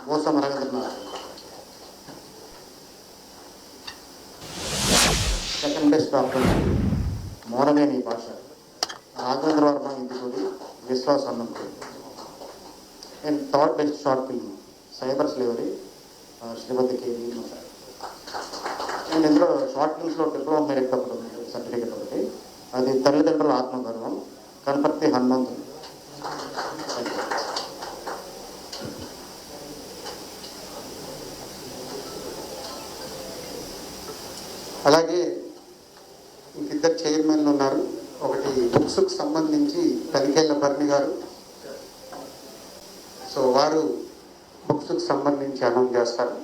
మోసం Ravindranath. Second best doctor Monameni Basha, Raghavendra Varma ఇంటికూడి Vishwas Annampudi. And third best short film cyber slavery Srimati KV. And ఇందులో short ఫిల్మ్స్లో diploma merit ఒకటి ఉంది, సర్టిఫికేట్ ఒకటి, అది తల్లిదండ్రుల ఆత్మగౌరవం, కనపర్తి హనుమంతుడు. అలాగే ఇంకిద్దరు చైర్మన్లు ఉన్నారు. ఒకటి బుక్స్కి సంబంధించి తనిఖీల భరణి గారు, సో వారు బుక్స్కి సంబంధించి అనౌన్స్ చేస్తారు.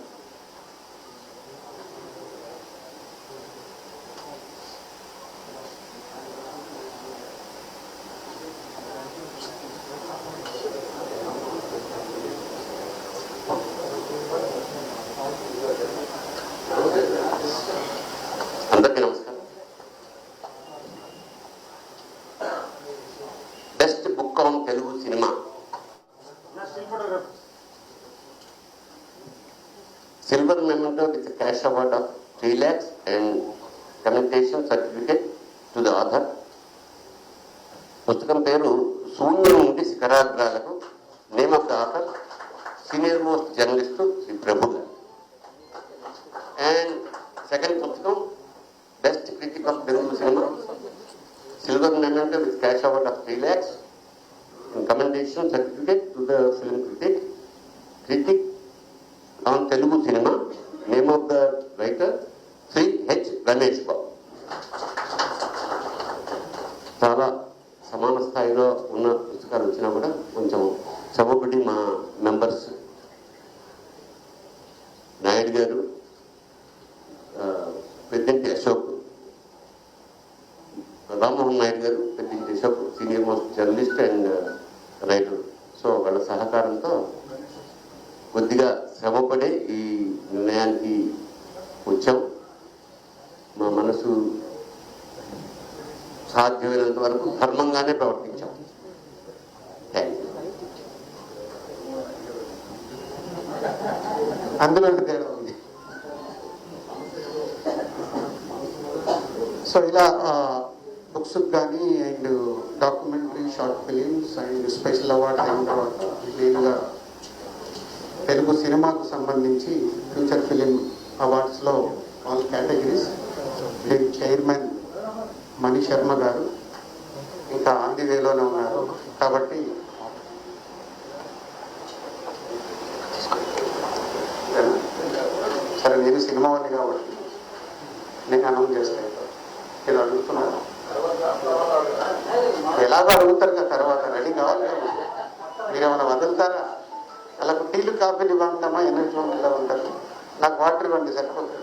అందరికీ నమస్కారం. Best book on Telugu cinema silver memento with cash award of 3 lakhs and commentation certificate to the author. పుస్తకం పేరు శూన్యం నుండి శిఖరాగ్రాలకు. Name of the author senior most journalist Shri Prabhu గారు. అండ్ సెకండ్ పుస్తకం best critic of Telugu cinema silver memento with cash award of 3 lakhs and commendation certificate to the film critic on Telugu cinema. Name of the writer Sri H. Ganesh Babu. చాలా సమాన స్థాయిలో ఉన్న పుస్తకాలు వచ్చినా కూడా కొంచెం చౌకటి మా మెంబర్స్ నాయుడు గారు, పెద్దంటి అశోక్, రామ్మోహన్ నాయుడు గారు, Peddinti Ashok senior most journalist and writer. So వాళ్ళ సహకారంతో కొద్దిగా శ్రమపడే ఈ నిర్ణయానికి వచ్చాం. మా మనసు సాధ్యమైనంత వరకు ధర్మంగానే ప్రవర్తించాం. Thank you. అందులో తేడా ఉంది. సో ఇలా బుక్స్ కానీ and documentary, short films and special award అయిన తర్వాత మెయిన్గా తెలుగు సినిమాకు సంబంధించి ఫ్యూచర్ ఫిలిం అవార్డ్స్లో ఆల్ కేటగిరీస్ దీని చైర్మన్ మణి శర్మ గారు ఇంకా ఆన్ ది వేలోనే ఉన్నారు. కాబట్టి సరే, నేను సినిమా ఉంది కాబట్టి నేను అనౌన్స్ చేస్తాను. మీరు అడుగుతున్నారు, ఎలాగో అడుగుతారు కదా, తర్వాత రెడీ కావాలి. మీరు ఏమైనా వదులుతారా? అలా టీలు కాఫీలు ఇవ్వమ్మా, ఎనర్జీ ఇలా ఉంటారు. నాకు వాటర్ ఇవ్వండి సరిపోతుంది.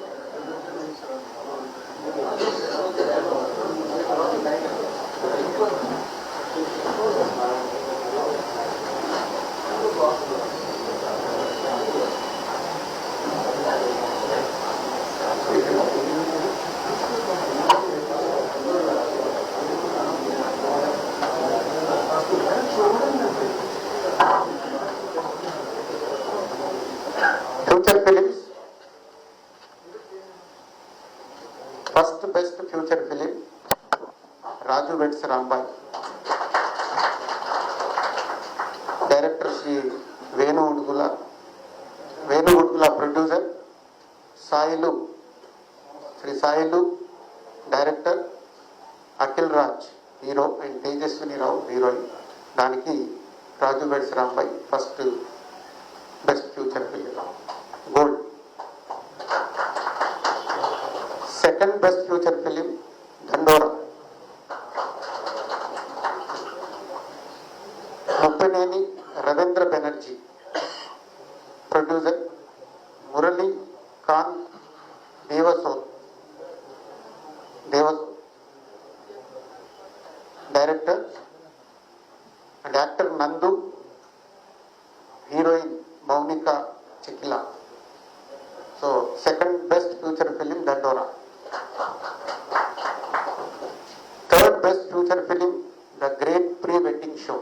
Feature films first best feature film Raju weds Rambai. Director Shri Venu Udugula producer Sailu, Shri Sailu. Director Akhil Raj hero and Tejaswini Rao heroine. దానికి Raju weds Rambai first best feature film gold. Second best feature film Dandora. Muppineni Ravindra Banerjee. Producer Murali Kanth Devasone. Director and actor Nandu, heroine Mounika Chikila. So second best feature film Dandora. Third best feature film the great pre wedding show.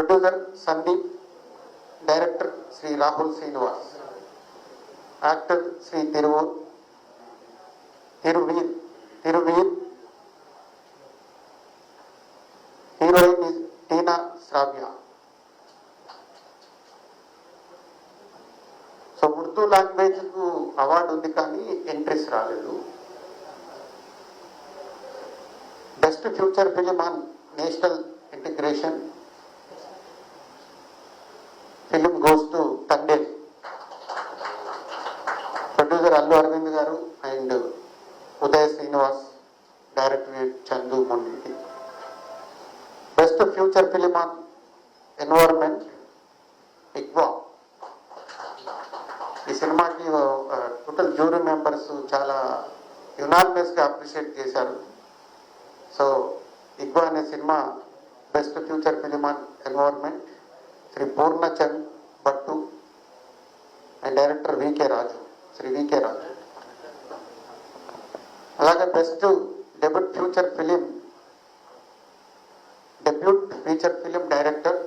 Producer Sandeep, director Shri Rahul Srinivas, actor Shri Thiruveer, heroine Tina Shravya. So Urdu language కు award ఉంది కానీ entries రాలేదు. Best feature film on national integration film goes to Thandel. Producer Allu Aravind గారు and Uday Srinivas, director Chandu Mondeti. Best feature film on environment Ikwa. ఈ సినిమాకి total jury members చాలా unanimous గా appreciate చేశారు. సో ఇక్వా అనే సినిమా best feature film on environment Shri Purnachand Bhattu and director Shri VK Raju. అలాగే best debut feature film director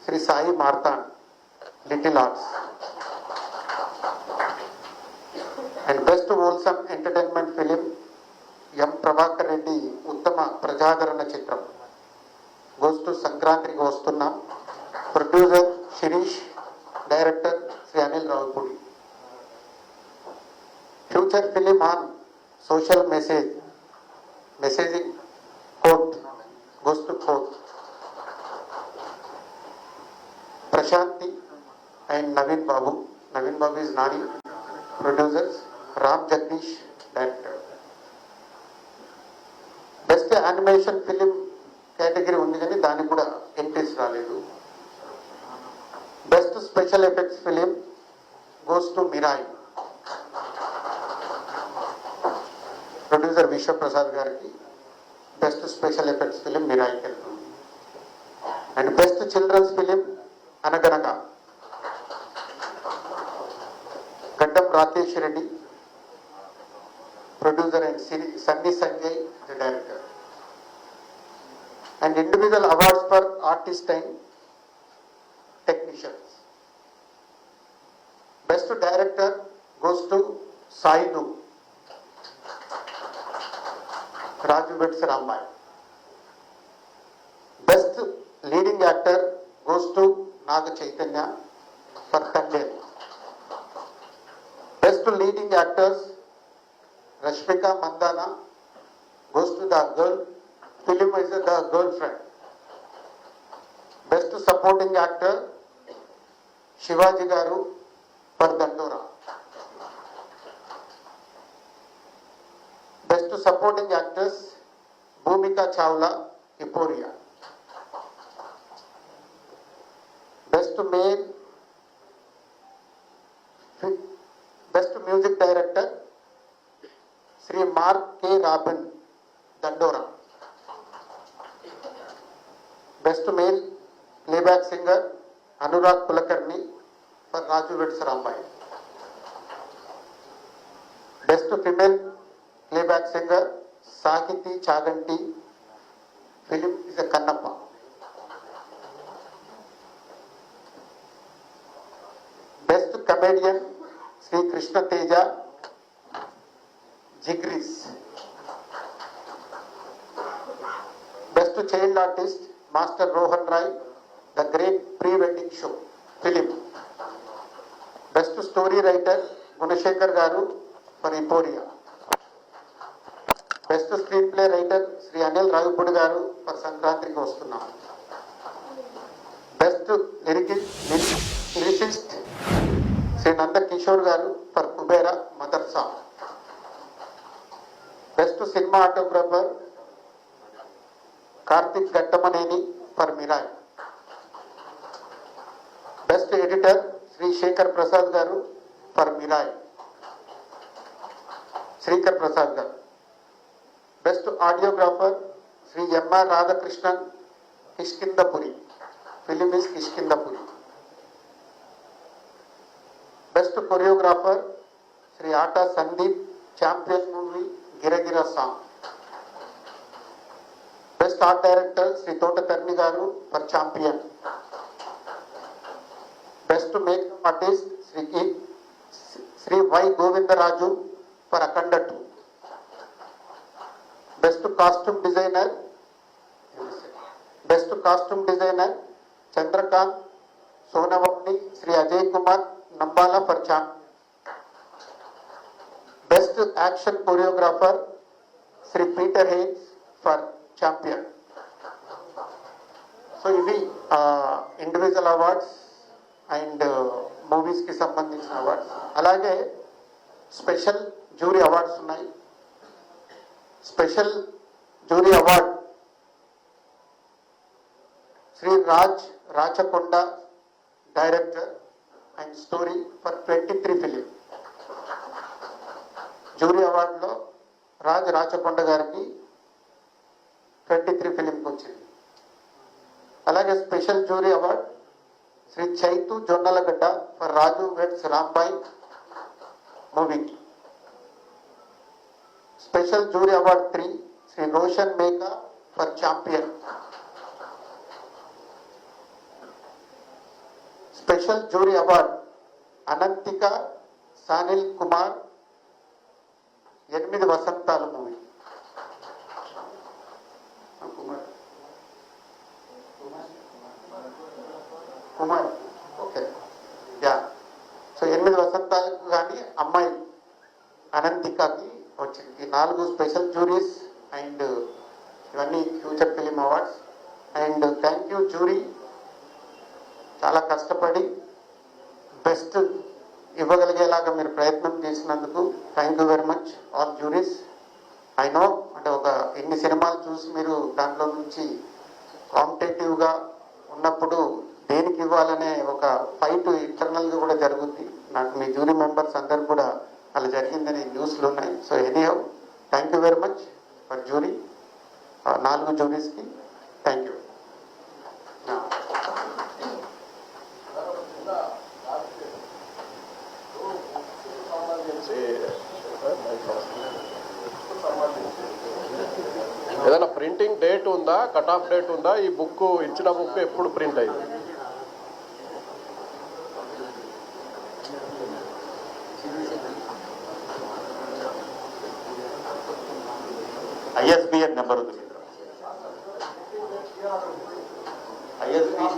Shri Sai Marthand, little arts. And best wholesome entertainment film M Prabhakar Reddy ఉత్తమ ప్రజాదరణ చిత్రం గోస్ టు సంక్రాంతికి వస్తున్నాం. Producer Shirish, director Shri Anil Ravipudi. Feature film on social messaging court goes to court Prashanti and Naveen Babu is Nani. Producers Ram Jagadish, director. Best animation film category ఉంది కానీ దానికి కూడా entries రాలేదు. Best special effects film goes to Mirai. Producer Vishwaprasad గారికి బెస్ట్ స్పెషల్ ఎఫెక్ట్స్ ఫిలిం మిరాయికి వెళ్తుంది. And best children's film Anaganaga Gaddam Rakesh Reddy, producer and Sunny Sanjay, the director. And individual awards for artist and technicians. Best director goes to Sainu, Raju weds Rambai. Best leading actor goes to Naga Chaitanya for Thandel. Best leading actress Rashmika Mandanna goes to the film is the girlfriend. Best supporting actor Shivaji Garu for Dandora. Best supporting actress Bhumika Chawla, Euphoria. Best music director Sri Mark K. Rabin, Dandora. Best male playback singer Anurag Kulakarni for Raju Vets Rambai. Best female playback singer Sakiti Chaganti, film is a Kannappa. Best comedian Sri Krishna Teja, Jigris. Best child artist Master Rohan Rai, The Great Pre-Wedding Show film. Best story writer Gunashekar Garu for Euphoria. Best screenplay writer Sri Anil Ravipudi Garu for Sankrantiki Vastunam. Best lyricist Sri Nanda Kishore Garu for Kubera Madarsa. Best cinematographer Karthik Gattamaneni for Mirai. Best editor Sri Shekhar Prasad Garu for Mirai. Shrikar Prasad Garu. Best audiographer Sri M.R. Radhakrishnan, Kishkindapuri. Film is Kishkindapuri. Best choreographer Sri Ata Sandeep, Champion movie Gira Gira song. Best best art director Shri Thotakarni గారు for champion. Best makeup artist Shri Y Govindaraju for Akhanda 2. Best costume designer Chandrakant Sonavapni Shri Ajay Kumar Nambala for champion. Best action choreographer Shri Peter Hein for champion. So ఇవి individual awards and movies కి సంబంధించిన awards. అలాగే special jury awards ఉన్నాయి. Special jury award Shri Rachakonda director and story for 23 film. Jury అవార్డులో రాచకొండ గారికి 23 ఫిలింకి వచ్చింది. అలాగే special jury award Shri Chaitu Jonnalagadda for Raju weds Rambai మూవీకి. Special jury award 3 Shri Roshan Meka for champion. Special jury award Ananthika Sanil Kumar 8 Vasanthalu movie. Kumar okay yeah. So 8 వసంతాలకు కానీ అమ్మాయి అనంతికకి వచ్చింది. ఈ 4 స్పెషల్ జ్యూరీస్ అండ్ ఇవన్నీ feature film awards. And thank you jury, చాలా కష్టపడి బెస్ట్ ఇవ్వగలిగేలాగా మీరు ప్రయత్నం చేసినందుకు thank you very much all juries. I no అంటే ఒక ఎన్ని సినిమాలు చూసి మీరు దాంట్లో నుంచి కాంపిటేటివ్గా ఉన్నప్పుడు దేనికి ఇవ్వాలనే ఒక ఫైట్ ఇంటర్నల్గా కూడా జరుగుద్ది. నాకు మీ జ్యూరీ మెంబర్స్ అందరు కూడా అలా జరిగిందని న్యూస్లు ఉన్నాయి. So anyhow thank you very much for jury, 4 జ్యూరీస్కి థ్యాంక్ యూ. ఏదైనా ప్రింటింగ్ డేట్ ఉందా, కట్ ఆఫ్ డేట్ ఉందా? ఈ బుక్ ఇచ్చిన బుక్ ఎప్పుడు ప్రింట్ అయింది? ISBN నెంబర్ ఉంది. ISBN